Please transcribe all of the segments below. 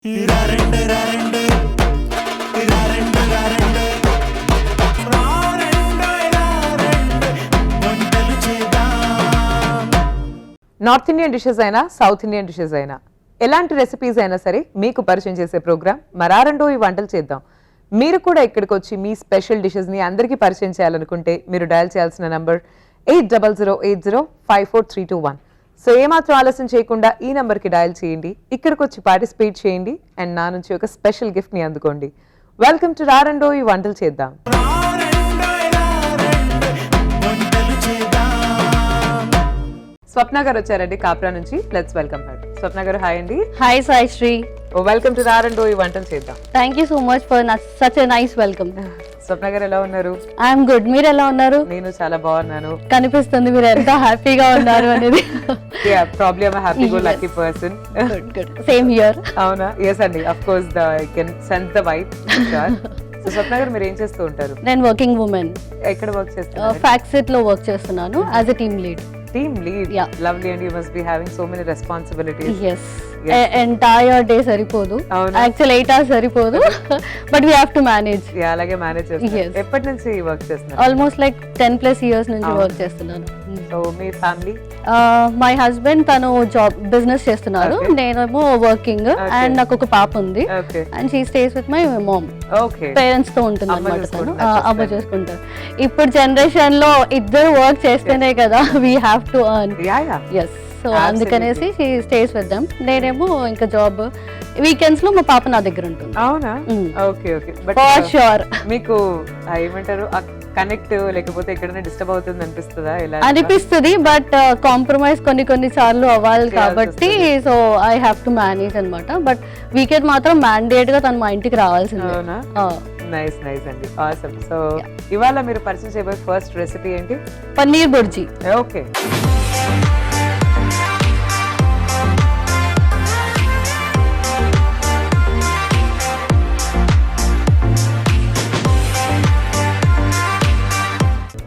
North Indian dishes అయినా south Indian dishes అయినా ఎలాంటి రెసిపీస్ అయినా సరే మీకు పరిచయం చేసే ప్రోగ్రామ్ మరారండో ఈ వంటలు చేద్దాం. మీరు కూడా ఇక్కడికి వచ్చి మీ స్పెషల్ డిషెస్ని అందరికీ పరిచయం చేయాలనుకుంటే మీరు డయల్ చేయాల్సిన నంబర్ 8008054321. సో ఏమాత్రం ఆలస్యం చేయకుండా ఈ నంబర్కి డయల్ చేయండి, ఇక్కడికి వచ్చి పార్టిసిపేట్ చేయండి అండ్ నా నుంచి ఒక స్పెషల్ గిఫ్ట్ని అందుకోండి. వెల్కమ్ టు రారండో ఈ వంటలు చేద్దాం. స్వప్న గారు వచ్చారండి కాప్రా నుంచి. Let's welcome her. స్వప్న గారు హాయ్ అండి. Hi Sai Sri. Welcome to రారండో ఈ వంటలు చేద్దాం. Thank you so much for such a nice welcome. Swapna గారు ఎలా ఉన్నారు? I'm good. మీరు ఎలా ఉన్నారు? నేను చాలా బాగున్నాను. కనిపిస్తుంది మీరు ఎంత హ్యాపీగా ఉన్నారు అనేది. Yeah probably I am happy go lucky person. Good same here. అవునా? yes అండి, of course I can sense the vibe. So Swapna గారు మీరు ఏం చేస్తూ ఉంటారు? నేను వర్కింగ్ ఉమెన్. ఎక్కడ వర్క్ చేస్తున్నారు? ఫ్యాక్సిట్ లో వర్క్ చేస్తున్నాను as a team lead. Team lead. Yeah. Lovely, and you must be having so many responsibilities. Yes. Entire day సరిపోదు. Actually 8 hours సరిపోదు. But we have to manage. Yeah, అలాగే manage చేస్తున్నారు. Yes. ఎప్పటి నుంచి work చేస్తున్నారు? Almost like 10+ years నుంచి work చేస్తున్నాను. So me family? My husband తను జాబ్ బిజినెస్ చేస్తున్నారు, నేనేమో వర్కింగ్ అండ్ నాకు ఒక పాప ఉంది and she stays with my mom. Parents తో ఉంటుంది అన్నమాట. తను అమ్మ చూసుకుంటారు. ఇప్పుడు జనరేషన్ లో ఇద్దరు వర్క్ చేస్తేనే కదా we have to earn. Yes, so అందుకనేసి షీ స్టేస్ విత్ దెమ్. నేనేమో ఇంకా జాబ్ వీకెండ్స్ లో మా పాప నా దగ్గర ఉంటుంది. అవునా? Okay okay. But for sure మీకు ఏమంటారు కనెక్ట్ లేకపోతే ఎక్కడైనా డిస్టర్బ్ అవుతుంది అనిపిస్తుందా? ఎలా అనిపిస్తుంది, బట్ కాంప్రమైజ్ కొన్ని సార్లు అవ్వాలి కాబట్టి so I have to manage అన్నమాట. బట్ వీకెండ్ మాత్రం మ్యాండేట్ గా తను మా ఇంటికి రావాల్సిందే. నైస్ నైస్ అండి, ఆసమ్. సో ఇవాళ మీరు పరిచయం చేయబోయే ఫస్ట్ రెసిపీ ఏంటి? Paneer bhurji. Okay.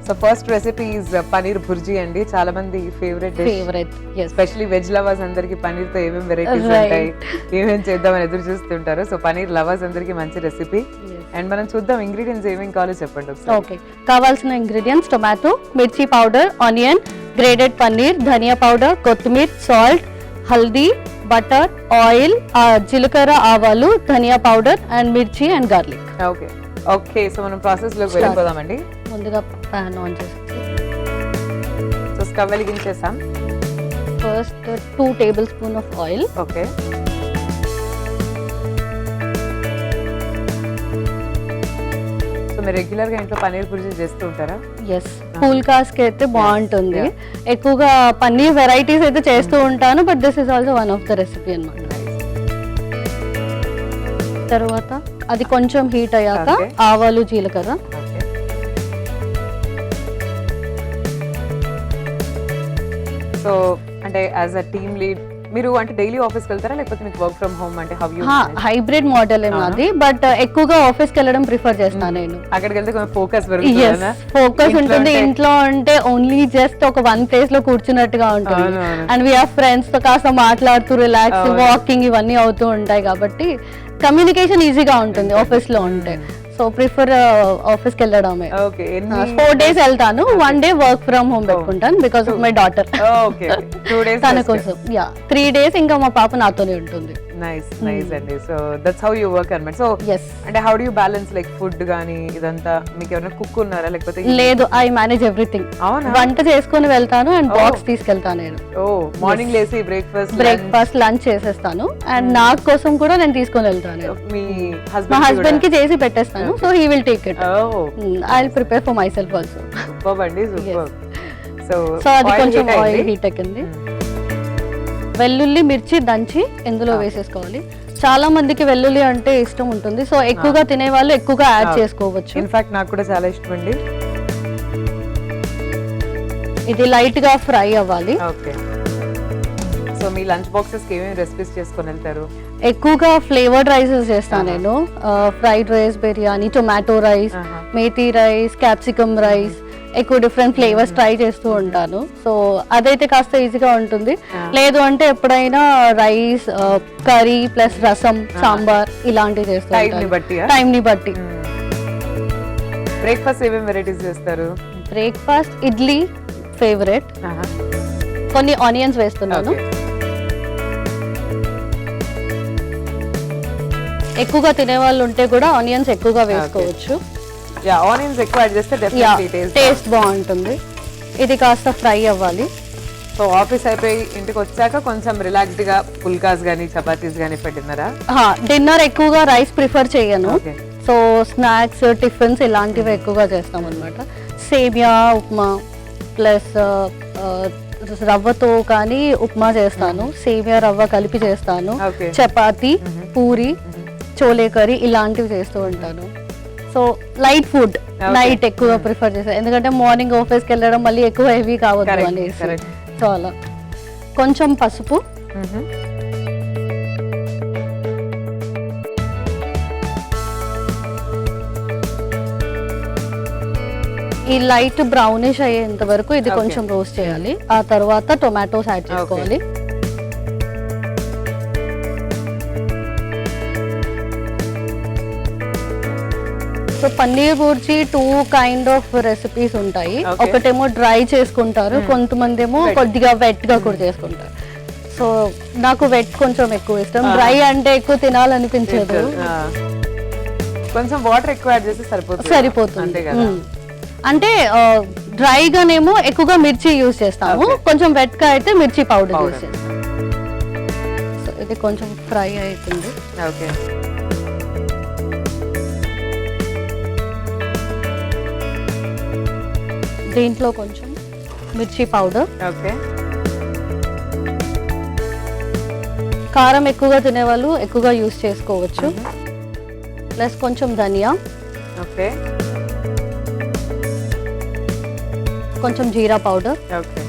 So first recipe is paneer bhurji అండి. చాలా మంది ఫేవరెట్ ఎస్పెషల్లీ వెజ్ లవర్స్ అందరికి పనీర్ తో ఏమేమి వెరైటీస్ ఉంటాయి, ఏమేమి చేద్దామని ఎదురు చూస్తుంటారు. సో పనీర్ లవర్స్ అందరికి మంచి రెసిపీ. అండ్ మనం చూద్దాం ఇంగ్రీడియంట్స్ ఏమేమి కావాలో చెప్పండి. ఓకే, కావాల్సిన ఇంగ్రీడియంట్స్ టొమాటో, మిర్చి పౌడర్, ఆనియన్, గ్రేటెడ్ పన్నీర్, ధనియా పౌడర్, కొత్తిమీర, సాల్ట్, హల్దీ, బటర్, ఆయిల్, జీలకర్ర, ఆవాలు, ధనియా పౌడర్ అండ్ మిర్చి and garlic. Okay okay. So మనం ప్రాసెస్ లోకి వెళ్ళిపోదామండి. ముందుగా పాన్ ఆన్ చేసి సో స్టవ్ వెలిగించేసాం. First 2 tablespoons of oil. Okay. So మీరు రెగ్యులర్ గా ఇంట్లో పన్నీర్ బుర్జీ చేస్తూ ఉంటారా? ఎస్, ఫుల్ కాస్ట్ కి అయితే బాగుంటుంది. ఎక్కువగా పన్నీర్ వెరైటీస్ అయితే చేస్తూ ఉంటాను, but this is also one of the recipe అన్నమాట. తర్వాత అది కొంచెం హీట్ అయ్యాక ఆవాలు, జీలకర్ర. సో అంటే యాజ్ అ టీమ్ లీడ్ మీరు అంటే డైలీ ఆఫీస్కి వెళ్తారా లేకపోతే మీకు వర్క్ ఫ్రమ్ హోమ్ అంటే హౌ యు? హైబ్రిడ్ మోడల్ ఏమది, బట్ ఎక్కువగా ఆఫీస్కి వెళ్ళడం ప్రిఫర్ చేస్తాను నేను. అక్కడికి వెళ్తే కొంచెం ఫోకస్ పెరుగుతుంది. ఫోకస్ ఉంటుంది. ఇంట్లో అంటే ఓన్లీ జస్ట్ ఒక వన్ ప్లేస్ లో కూర్చున్నట్టుగా ఉంటుంది. అండ్ వి హావ్ ఫ్రెండ్స్ తో కాస్త మాట్లాడుతూ రిలాక్స్ వాకింగ్ ఇవన్నీ అవుతూ ఉంటాయి కాబట్టి కమ్యూనికేషన్ ఈజీగా ఉంటుంది ఆఫీస్ లో ఉంటే. సో ప్రిఫర్ ఆఫీస్ కి వెళ్ళడమే. 4 days వెళ్తాను, 1 day వర్క్ ఫ్రమ్ హోమ్ పెట్టుకుంటాను బికాస్ ఆఫ్ మై డాటర్. తన కోసం 3 days ఇంకా మా పాప నాతోనే ఉంటుంది. నైస్ నైస్ అండి. So that's how you work అన్నమాట. సో అంటే how do you balance like food గానీ ఇదంతా? మీకు ఎవరైనా కుక్ ఉన్నారా లేకపోతే? లేదు, ఐ మేనేజ్ ఎవ్రీథింగ్. వంట చేసుకుని వెళ్తాను అండ్ బాక్స్ తీసుకెళ్తాను నేను. మార్నింగ్ లేసి బ్రేక్ఫాస్ట్ లంచ్ చేసేస్తాను అండ్ నా కోసం కూడా నేను తీసుకొని వెళ్తాను. మా హస్బెండ్ కి చేసి పెట్టేస్తాను, so he will take it. I will prepare for my self also. Super అండి, సూపర్. సో అది కొంచెం ఆయిల్ హీట్ ఎక్కింది. వెల్లుల్లి, మిర్చి దంచి ఇందులో వేసేసుకోవాలి. చాలా మందికి వెల్లుల్లి అంటే ఇష్టం ఉంటుంది, సో ఎక్కువగా తినే వాళ్ళు ఎక్కువగా యాడ్ చేసుకోవచ్చు. ఇన్ఫాక్ట్ నాకు కూడా చాలా ఇష్టం అండి. ఇది లైట్ గా ఫ్రై అవ్వాలి. ఓకే. సో మీ లంచ్ బాక్సెస్ కి ఏమేమి రెసిపీస్ చేసుకొని వెళ్తారు? ఎక్కువగా ఫ్లేవర్డ్ రైసెస్ చేస్తాను నేను. Fried rice, biryani, tomato rice, methi rice, capsicum rice, ఎక్కువ డిఫరెంట్ ఫ్లేవర్స్ ట్రై చేస్తూ ఉంటాను. సో అదైతే కాస్త ఈజీగా ఉంటుంది. లేదు అంటే ఎప్పుడైనా రైస్, కర్రీ ప్లస్ రసం, సాంబార్ ఇలాంటివి చేస్తూ టైం ని బట్టి. బ్రేక్ఫాస్ట్ ఏమేమి వెరైటీస్ చేస్తారు? Breakfast idli favourite. కొన్ని ఆనియన్స్ వేస్తున్నాను. ఎక్కువగా తినే వాళ్ళు ఉంటే కూడా ఆనియన్స్ ఎక్కువగా వేసుకోవచ్చు. ఆనియన్స్ ఎక్కువ యాడ్ చేస్తే డెఫినెట్లీ టేస్ట్ బాగుంటుంది. ఇది కాస్త ఫ్రై అవ్వాలి. సో ఆఫీస్ అయిపోయి ఇంటికి వచ్చాక కొంచెం రిలాక్స్డ్ గా పుల్కాస్ గానీ చపాతీస్ గానీ పెట్టినారా? డిన్నర్ ఎక్కువగా రైస్ ప్రిఫర్ చేయను. సో స్నాక్స్, టిఫిన్స్ ఇలాంటివి ఎక్కువగా చేస్తాం అనమాట. సేమియా ఉప్మా ప్లస్ రవ్వతో కానీ ఉప్మా చేస్తాను. సేమియా రవ్వ కలిపి చేస్తాను. చపాతీ, పూరి, చోలే కర్రీ ఇలాంటివి చేస్తూ ఉంటాను. సో లైట్ ఫుడ్ నైట్ ఎక్కువ ప్రిఫర్ చేస్తాను, ఎందుకంటే మార్నింగ్ ఆఫీస్కి వెళ్ళడం మళ్ళీ ఎక్కువ హెవీ కావద్దు అనేసి. సో అలా కొంచెం పసుపు, ఈ లైట్ బ్రౌనిష్ అయ్యేంత వరకు ఇది కొంచెం రోస్ట్ చేయాలి. ఆ తర్వాత టొమాటోస్ యాడ్ చేసుకోవాలి. So paneer bhurji 2 kind of recipes ఉంటాయి. ఒకటేమో డ్రై చేసుకుంటారు, కొంతమంది ఏమో కొద్దిగా వెట్ గా కూడా చేసుకుంటారు. సో నాకు వెట్ కొంచెం ఎక్కువ ఇష్టం. డ్రై అంటే ఎక్కువ తినాలనిపించదు. కొంచెం వాటర్ ఎక్కువ యాడ్ చేస్తే సరిపోతుంది. అంటే డ్రైగానేమో ఎక్కువగా మిర్చి యూజ్ చేస్తాము, కొంచెం వెట్ గా అయితే మిర్చి పౌడర్ యూజ్ చేస్తాం. సో ఇది కొంచెం ఫ్రై అవుతుంది. ఓకే, దీంట్లో కొంచెం మిర్చి పౌడర్. ఓకే, కారం ఎక్కువగా తినేవాళ్ళు ఎక్కువగా యూజ్ చేసుకోవచ్చు. ప్లస్ కొంచెం ధనియా. ఓకే, కొంచెం జీరా పౌడర్. ఓకే,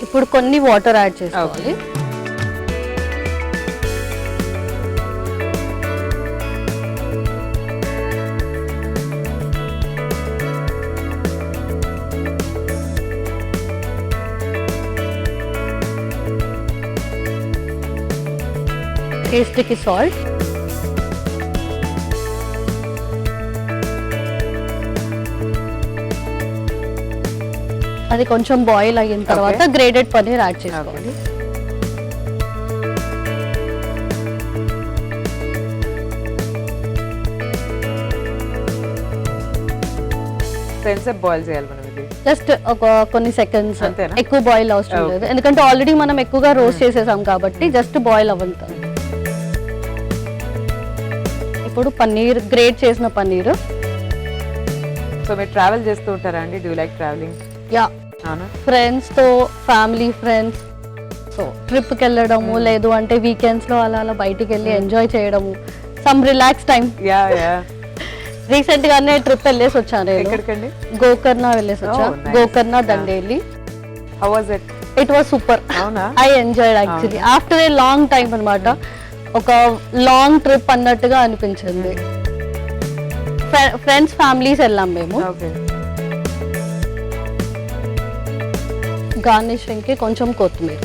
ఇప్పుడు కొన్ని వాటర్ యాడ్ చేసుకోవాలి. టేస్ట్కి సాల్ట్, అది కొంచెం బాయిల్ అయిన తర్వాత గ్రేటెడ్ పన్నీర్ యాడ్ చేసుకోవాలి. బాయిల్ చేయాలి మనం. ఇది జస్ట్ ఒక కొన్ని సెకండ్స్, ఎక్కువ బాయిల్ అవసరం లేదు, ఎందుకంటే ఆల్రెడీ మనం ఎక్కువగా రోస్ట్ చేసేసాం కాబట్టి జస్ట్ బాయిల్ అవ్వంతా. ఇప్పుడు పన్నీర్, గ్రేట్ చేసిన పన్నీర్. సో మీరు ట్రావెల్ చేస్తూ ఉంటారా అండి? Do like travelling? Yeah, friends తో, ఫ్యామిలీ ఫ్రెండ్స్. సో ట్రిప్ కి వెళ్ళడము, లేదు అంటే వీకెండ్స్ లో అలా అలా బయటికి వెళ్ళి ఎంజాయ్ చేయడము, సమ్ రిలాక్స్ టైం. రీసెంట్ గానే ట్రిప్ వెళ్ళేసి వచ్చాను. ఎక్కడికండి? గోకర్ణ వెళ్ళేసి వచ్చా. Gokarna, Dandeli. How was it? It was super. I enjoyed actually. After a long time అన్నమాట. ఒక లాంగ్ ట్రిప్ అన్నట్టుగా అనిపించింది. ఫ్రెండ్స్, ఫ్యామిలీస్ వెళ్ళాం మేము. గార్నిషింగ్ కి కొంచెం కొత్తిమీర.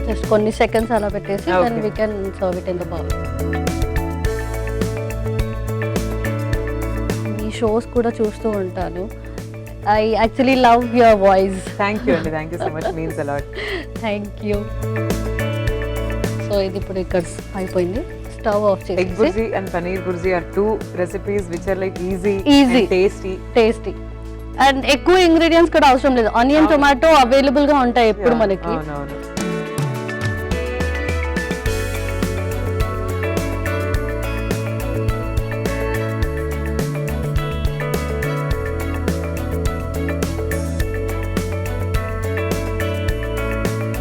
జస్ట్ కొన్ని సెకండ్స్ అలా పెట్టేసి then we can serve it in the bowl. ఈ షోస్ కూడా చూస్తూ ఉంటాను. I actually love your voice. Thank you అండి, thank you so much, means a lot. Thank you. So ఇది ఇప్పుడు ఇక్కడ అయిపోయింది. స్టవ్ ఆఫ్ చేసి. Egg burji and paneer burji are two recipes which are like easy and tasty. And ఎక్కువ ingredients కూడా అవసరం లేదు. ఆనియన్, టొమాటో అవైలబుల్ గా ఉంటాయి ఎప్పుడు మనకి.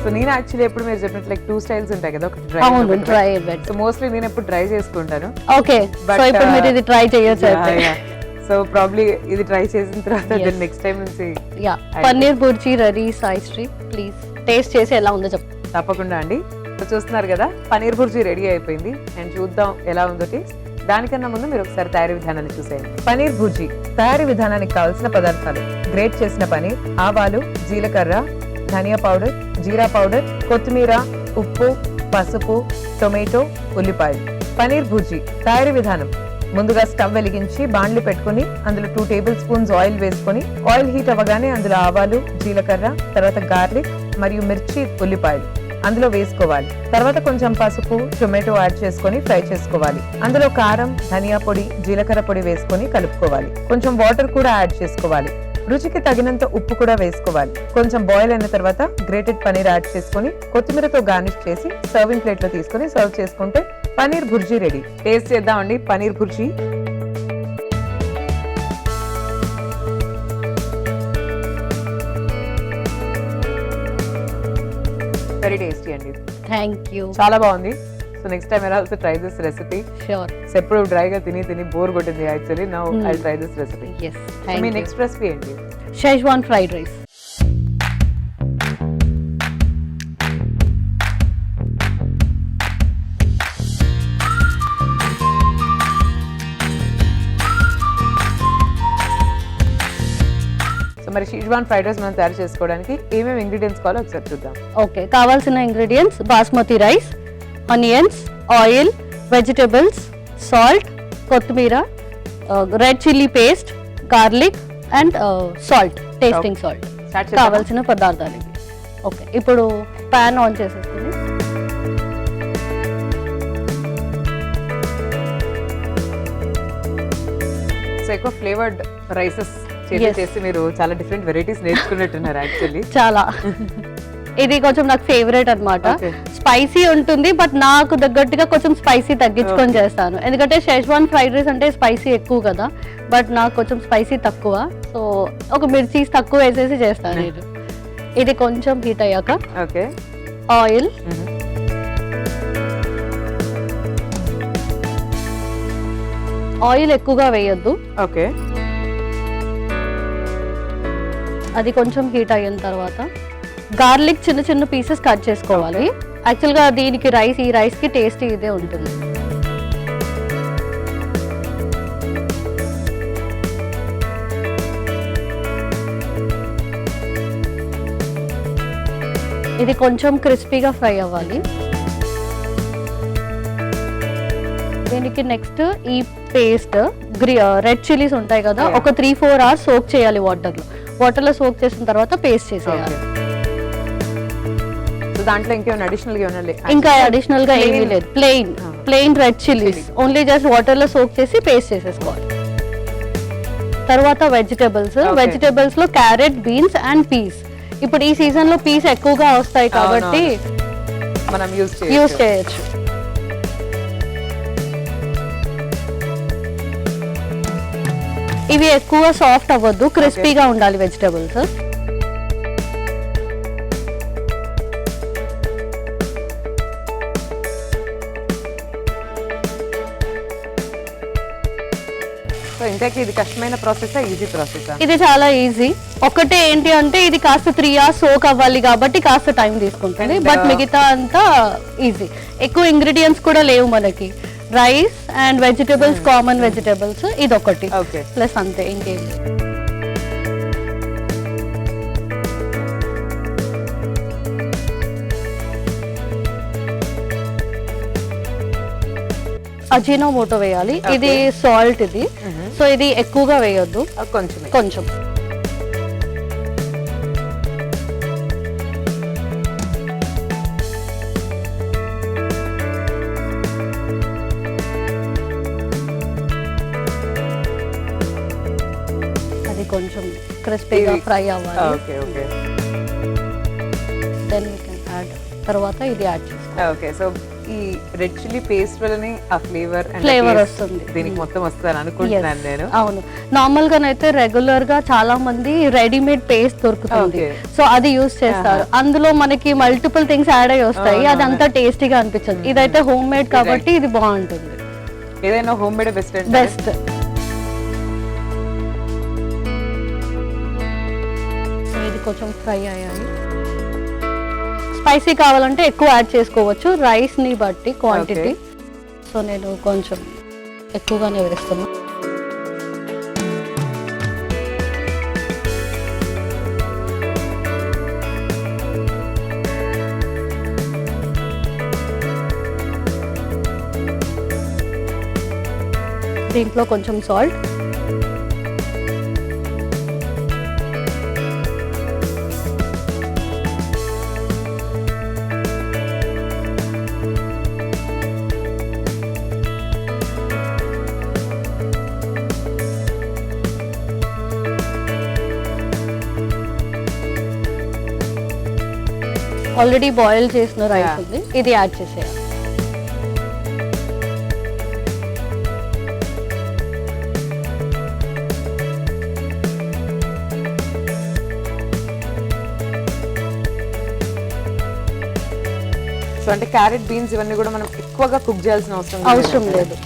సో నేను యాక్చువల్లీ ఎప్పుడు మీరు చెప్పినట్టు లైక్ 2 స్టైల్స్ ఉంటాయి కదా, ఒకటి డ్రై అవును, డ్రై వెట్. సో మోస్ట్లీ నేను ఎప్పుడు డ్రై చేసుకుంటాను. ఓకే, But, సో ఇప్పుడు మీరు ఇది ట్రై చేయొచ్చు అయితే. సో ప్రాబ్లీ ఇది ట్రై చేసిన తర్వాత నెక్స్ట్ టైం నుంచి yeah, paneer bhurji ready Saisri. Please taste చేసి ఎలా ఉందో చెప్పు. తప్పకుండా అండి. సో చూస్తున్నారు కదా, పన్నీర్ బుర్జీ రెడీ అయిపోయింది అండ్ చూద్దాం ఎలా ఉందో టేస్ట్. దానికన్నా ముందు మీరు ఒకసారి తయారీ విధానాన్ని చూసేయండి. పన్నీర్ భుర్జీ తయారీ విధానానికి కావాల్సిన పదార్థాలు: గ్రేట్ చేసిన పన్నీర్, ఆవాలు, జీలకర్ర, ధనియా పౌడర్, జీరా పౌడర్, కొత్తిమీర, ఉప్పు, పసుపు, టొమాటో, ఉల్లిపాయలు. పన్నీర్ భుర్జీ తయారీ విధానం: ముందుగా స్టవ్ వెలిగించి బాండ్లి పెట్టుకుని అందులో 2 టేబుల్ స్పూన్స్ ఆయిల్ వేసుకొని, ఆయిల్ హీట్ అవ్వగానే అందులో ఆవాలు, జీలకర్ర, తర్వాత గార్లిక్ మరియు మిర్చి, ఉల్లిపాయలు అందులో వేసుకోవాలి. తర్వాత కొంచెం పసుపు, టొమాటో యాడ్ చేసుకొని ఫ్రై చేసుకోవాలి. అందులో కారం, ధనియా పొడి, జీలకర్ర పొడి వేసుకొని కలుపుకోవాలి. కొంచెం వాటర్ కూడా యాడ్ చేసుకోవాలి. రుచికి తగినంత ఉప్పు కూడా వేసుకోవాలి. కొంచెం బాయిల్ అయిన తర్వాత గ్రేటెడ్ పన్నీర్ యాడ్ చేసుకొని కొత్తిమీరతో గార్నిష్ చేసి సర్వింగ్ ప్లేట్ లో తీసుకొని సర్వ్ చేసుకుంటే పన్నీర్ భుర్జీ రెడీ. టేస్ట్ చేద్దామండి పన్నీర్ భుర్జీ. వెరీ టేస్టీ అండి. థ్యాంక్ యూ, చాలా బాగుంది. So next time I also try this recipe. Sure. So ఎప్పుడు డ్రైగా తిని బోర్ కొట్టింది actually. Now I try this recipe. Yes, మీ థ్యాంక్ యూ. నెక్స్ట్ రెసిపీ ఏంటి? Schezwan fried rice. సో మరి షెజ్వాన్ ఫ్రైడ్ రైస్ మనం తయారు చేసుకోవడానికి ఏమేమి ఇంగ్రీడియంట్స్ కావాలో ఒకసారి చూద్దాం. ఓకే, కావాల్సిన ingredients: basmati rice, onions, oil, vegetables, salt, కొత్తిమీర, red chilli paste, garlic and salt, tasting salt. Start చేద్దాం. కావాల్సిన పదార్థాలు ఇవి. ఓకే, ఇప్పుడు ప్యాన్ ఆన్ చేసేసుకుని సో ఎక్కువ ఫ్లేవర్డ్ రైసెస్ Yes. చేసి మీరు చాలా డిఫరెంట్ వెరైటీస్ నేర్చుకున్నట్టున్నారు యాక్చువల్లీ. చాలా ఇది కొంచెం నాకు ఫేవరెట్ అన్నమాట. Okay. స్పైసీ ఉంటుంది, బట్ నాకు తగ్గట్టుగా కొంచెం స్పైసీ తగ్గించుకొని చేస్తాను. ఎందుకంటే షెజ్వాన్ ఫ్రైడ్ రైస్ అంటే స్పైసీ ఎక్కువ కదా, బట్ నాకు కొంచెం స్పైసీ తక్కువ. సో ఒక మిర్చీస్ తక్కువ వేసేసి చేస్తాను నేను. ఇది కొంచెం హీట్ అయ్యాక ఓకే, ఆయిల్, ఆయిల్ ఎక్కువగా వేయొద్దు. ఓకే, అది కొంచెం హీట్ అయిన తర్వాత గార్లిక్ చిన్న చిన్న పీసెస్ కట్ చేసుకోవాలి. యాక్చువల్గా దీనికి ఈ రైస్ కి టేస్ట్ ఇదే ఉంటుంది. ఇది కొంచెం క్రిస్పీగా ఫ్రై అవ్వాలి. దీనికి నెక్స్ట్ ఈ పేస్ట్, రెడ్ చిల్లీస్ ఉంటాయి కదా, ఒక 3-4 అవర్స్ సోక్ చేయాలి వాటర్లో సోక్ చేసిన తర్వాత పేస్ట్ చేసేయాలి. సో దాంట్లో ఇంకేమైనా అడిషనల్ గా ఏమైనా ఇంకా అడిషనల్ గా ఏమీ లేదు, plain red chillies only just water లో సోక్ చేసి పేస్ట్ చేసేసుకోవాలి. తర్వాత వెజిటబుల్స్ లో క్యారెట్, బీన్స్ అండ్ పీస్. ఇప్పుడు ఈ సీజన్ లో పీస్ ఎక్కువగా వస్తాయి కాబట్టి మనం యూజ్ చేయొచ్చు. ఇవి ఎక్కువ సాఫ్ట్ అవ్వద్దు, క్రిస్పీగా ఉండాలి వెజిటబుల్స్. సో ఇంతకీ ఇది కష్టమైన ప్రాసెస్, ఈజీ ప్రాసెస్? ఇది చాలా ఈజీ. ఒకటే ఏంటి అంటే ఇది కాస్త 3 hours సోక్ అవ్వాలి కాబట్టి కాస్త టైం తీసుకుంటుంది, బట్ మిగతా అంతా ఈజీ. ఎక్కువ ఇంగ్రీడియంట్స్ కూడా లేవు మనకి. Rice and vegetables, common vegetables, ఇది ఒకటి ప్లస్ అంతే, ఇంకేం లేదు. అజినోమోటో వేయాలి. ఇది సాల్ట్, ఇది సో ఇది ఎక్కువగా వేయొద్దు, కొంచెం. అది కొంచెం క్రిస్పీగా ఫ్రై అవ్వాలి. Then you can add. తర్వాత ఇది యాడ్ చేసుకోవాలి. ఓకే, సో ఈ రెడ్ చిల్లీ పేస్ట్ వల్లనే ఆ ఫ్లేవర్ వస్తుంది దీనికి మొత్తం వస్తుందని అనుకుంటున్నాను నేను. అవును, నార్మల్ గానైతే రెగ్యులర్ గా చాలా మంది రెడీమేడ్ పేస్ట్ దొరుకుతుంది, సో అది యూస్ చేస్తారు. అందులో మనకి మల్టిపుల్ థింగ్స్ యాడ్ అయ్యి వస్తాయి, అది అంతా టేస్టీగా అనిపించదు. ఇదైతే హోమ్ మేడ్ కాబట్టి ఇది బాగుంటుంది. ఏదైనా హోమ్ మేడ్ బెస్ట్. ఇది కొంచెం ఫ్రై అయ్యాయి. స్పైసీ కావాలంటే ఎక్కువ యాడ్ చేసుకోవచ్చు రైస్ ని బట్టి క్వాంటిటీ. సో నేను కొంచెం ఎక్కువగానే వేస్తున్నా. దీంట్లో కొంచెం సాల్ట్, ఆల్రెడీ బాయిల్ చేసిన రైస్ ఉంది, ఇది యాడ్ చేసేయాలి. సో అంటే క్యారెట్ బీన్స్ ఇవన్నీ కూడా మనం ఎక్కువగా కుక్ చేయాల్సిన అవసరం లేదు.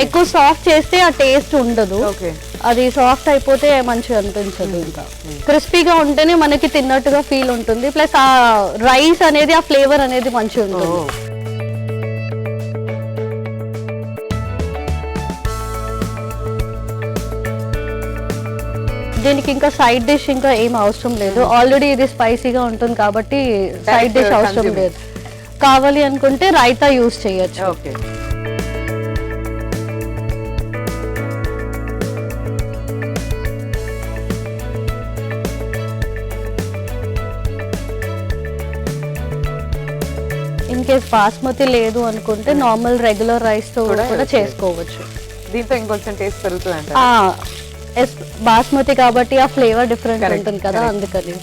ఎక్కువ సాఫ్ట్ చేస్తే ఆ టేస్ట్ ఉండదు, అది సాఫ్ట్ అయిపోతే మంచిగా అనిపించదు. ఇంకా క్రిస్పీగా ఉంటేనే మనకి తిన్నట్టుగా ఫీల్ ఉంటుంది, ప్లస్ ఆ రైస్ అనేది ఆ ఫ్లేవర్ అనేది మంచిగా ఉంటుంది. దీనికి ఇంకా సైడ్ డిష్ ఇంకా ఏం అవసరం లేదు, ఆల్రెడీ ఇది స్పైసీగా ఉంటుంది కాబట్టి సైడ్ డిష్ అవసరం లేదు. కావాలి అనుకుంటే రైతా యూస్ చేయొచ్చు. ఇన్ కేస్ బాస్మతి లేదు అనుకుంటే నార్మల్ రెగ్యులర్ రైస్ తో కూడా చేసుకోవచ్చు. దీంతో ఇంకొంచెం టేస్ట్ పెరుగుతుంది. బాస్మతి కాబట్టి ఆ ఫ్లేవర్ డిఫరెంట్ ఉంటుంది కదా, అందుకని.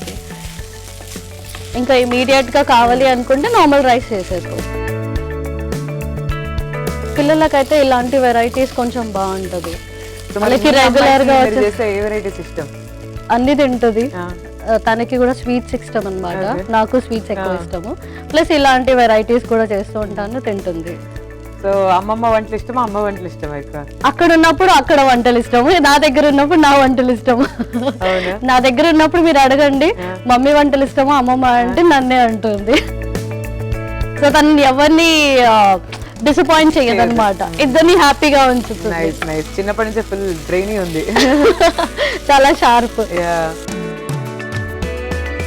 ఇంకా ఇమీడియట్ గా కావాలి అనుకుంటే నార్మల్ రైస్ చేసేసుకోవచ్చు. పిల్లలకైతే ఇలాంటి వెరైటీస్ కొంచెం బాగుంటది. వాళ్ళకి రెగ్యులర్ గా అన్ని తింటది. తనకి కూడా స్వీట్స్ ఇష్టం అన్నమాట, నాకు స్వీట్స్ ఎక్కువ ఇష్టము. ప్లస్ ఇలాంటి వెరైటీస్ కూడా చేస్తూ ఉంటాను, తింటుంది. సో అమ్మమ్మ వంటలు ఇష్టమా, అమ్మ వంటలు ఇష్టమా? అక్కడ ఉన్నప్పుడు అక్కడ వంటలు ఇష్టము, నా దగ్గర ఉన్నప్పుడు నా వంటలు ఇష్టము. నా దగ్గర ఉన్నప్పుడు మీరు అడగండి మమ్మీ వంటలు ఇష్టమా అమ్మమ్మ అంటే నన్నే అంటుంది. సో తను ఎవరిని డిసప్పాయింట్ చేయదు అనమాట, ఇద్దరిని హ్యాపీగా ఉంచుతుంది. చిన్నప్పటి నుంచి ఫుల్ బ్రెయిన్ ఉంది, చాలా షార్ప్.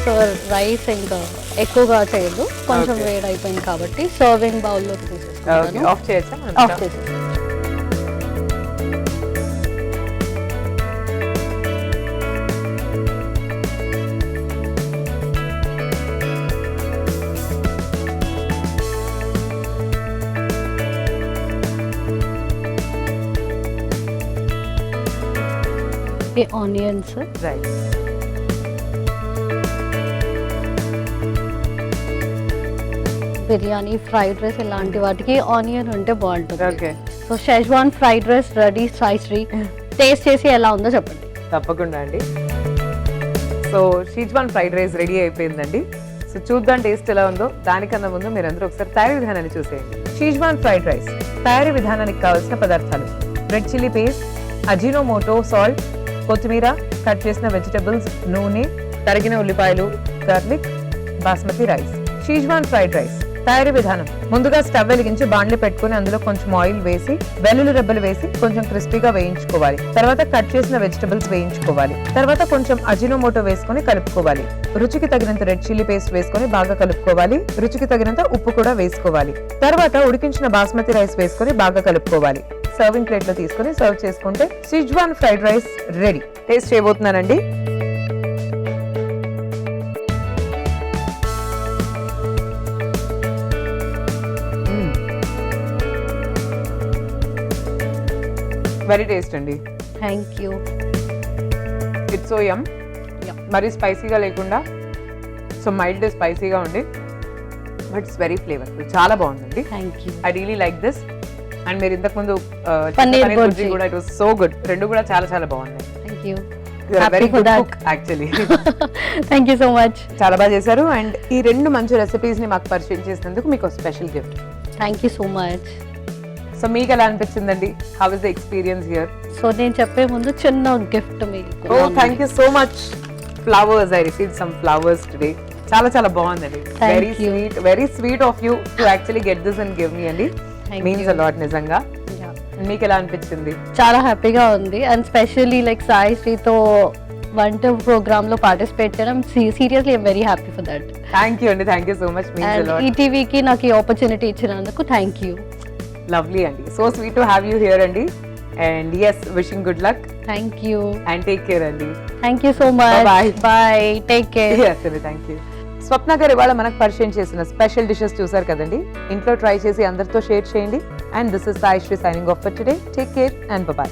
సో రైస్ ఇంకా ఎక్కువగా చేయదు, కొంచెం వేడి అయిపోయింది కాబట్టి సర్వింగ్ బౌల్లోకి తీసేసుకుంటాను. ఆఫ్ చేయొచ్చా? ఆఫ్ చేసేసి onions, right. Biryani, fried rice ఇలాంటి వాటికి ఆనియన్ ఉంటే బాగుంటుంది. So schezwan fried rice ready. Saisri taste చేసి ఎలా ఉందో చెప్పండి. తప్పకుండా అండి. So schezwan fried rice ready అయిపోయిందండి. సో చూద్దాం టేస్ట్ ఎలా ఉందో. దానికన్నా ముందు మీరందరూ ఒకసారి తయారీ విధానాన్ని చూసేయండి. షెజ్వాన్ ఫ్రైడ్ రైస్ తయారీ విధానానికి కావాల్సిన పదార్థాలు: red chilli paste, Ajinomoto, salt, కొత్తిమీర, కట్ చేసిన వెజిటబుల్స్, నూనె, తరిగిన ఉల్లిపాయలు, garlic, basmati rice. Schezwan fried rice తయారీ విధానం: ముందుగా స్టవ్ వెలిగించి బాండ్లీ పెట్టుకుని అందులో కొంచెం ఆయిల్ వేసి వెల్లుల్లి రెబ్బలు వేసి కొంచెం క్రిస్పీగా వేయించుకోవాలి. తర్వాత కట్ చేసిన వెజిటబుల్స్ వేయించుకోవాలి. తర్వాత కొంచెం అజినోమోటో వేసుకొని కలుపుకోవాలి. రుచికి తగినంత రెడ్ చిల్లీ పేస్ట్ వేసుకొని బాగా కలుపుకోవాలి. రుచికి తగినంత ఉప్పు కూడా వేసుకోవాలి. తర్వాత ఉడికించిన బాస్మతి రైస్ వేసుకొని బాగా కలుపుకోవాలి. సర్వింగ్ ప్లేట్ లో తీసుకొని సర్వ్ చేసుకుంటే schezwan fried rice ready. Taste చేయబోతున్నానండి. వెరీ టేస్ట్ అండి. Thank you. It's so yum. మరీ స్పైసీగా లేకుండా, సో మైల్డ్ స్పైసీగా ఉండి బట్ ఇట్స్ వెరీ ఫ్లేవర్ఫుల్, చాలా బాగుందండి. Thank you. I really like this. And మీరు ఇంతకు ముందు పన్నీర్ పన్నీర్ బుర్జీ బుర్జీ కూడా ఇట్ వాస్ సో గుడ్. రెండు కూడా చాలా చాలా బాగున్నాయి. Thank you. Very Happy for good that. Cook actually. Thank you so much. చాలా బాగా చేశారు. అండ్ ఈ రెండు మంచి రెసిపీస్ ని మాకు పరిచయం చేసినందుకు మీకు special gift. Thank you so much. So మీకు ఎలా అనిపించిందండి? How is the experience here? So నేను చెప్పే ముందు చిన్న గిఫ్ట్ మీకు. Oh thank you so much. Flowers, I received some flowers today. చాలా చాలా బాగుందండి. Thank you. Very sweet of you to actually get this and give me అండి. Thank means you. A lot నిజంగా. మీకు ఎలా అనిపించింది? చాలా హ్యాపీగా ఉంది. అండ్ స్పెషల్లీ లైక్ సాయి శ్రీతో వంట ప్రోగ్రామ్ లో పార్టిసిపేట్ చేయడం seriously I'm very happy for that. Thank you అండి. Thank you so much. Means a and lot. ఈటీవీకి నాకు ఈ ఆపర్చునిటీ ఇచ్చినందుకు థ్యాంక్ యూ. లవ్లీ అండి. So sweet to have you here అండి. And yes, wishing good luck thank you. And take care అండి. Thank you so much. Bye-bye. Bye. Take care. Yes అండి, thank you. Swapna గారు ఇవాళ మనకు పరిచయం చేసిన స్పెషల్ డిషెస్ చూసారు కదండి. ఇంట్లో ట్రై చేసి అందరితో షేర్ చేయండి. And this is Sai Sri signing off for today. Take care and bye.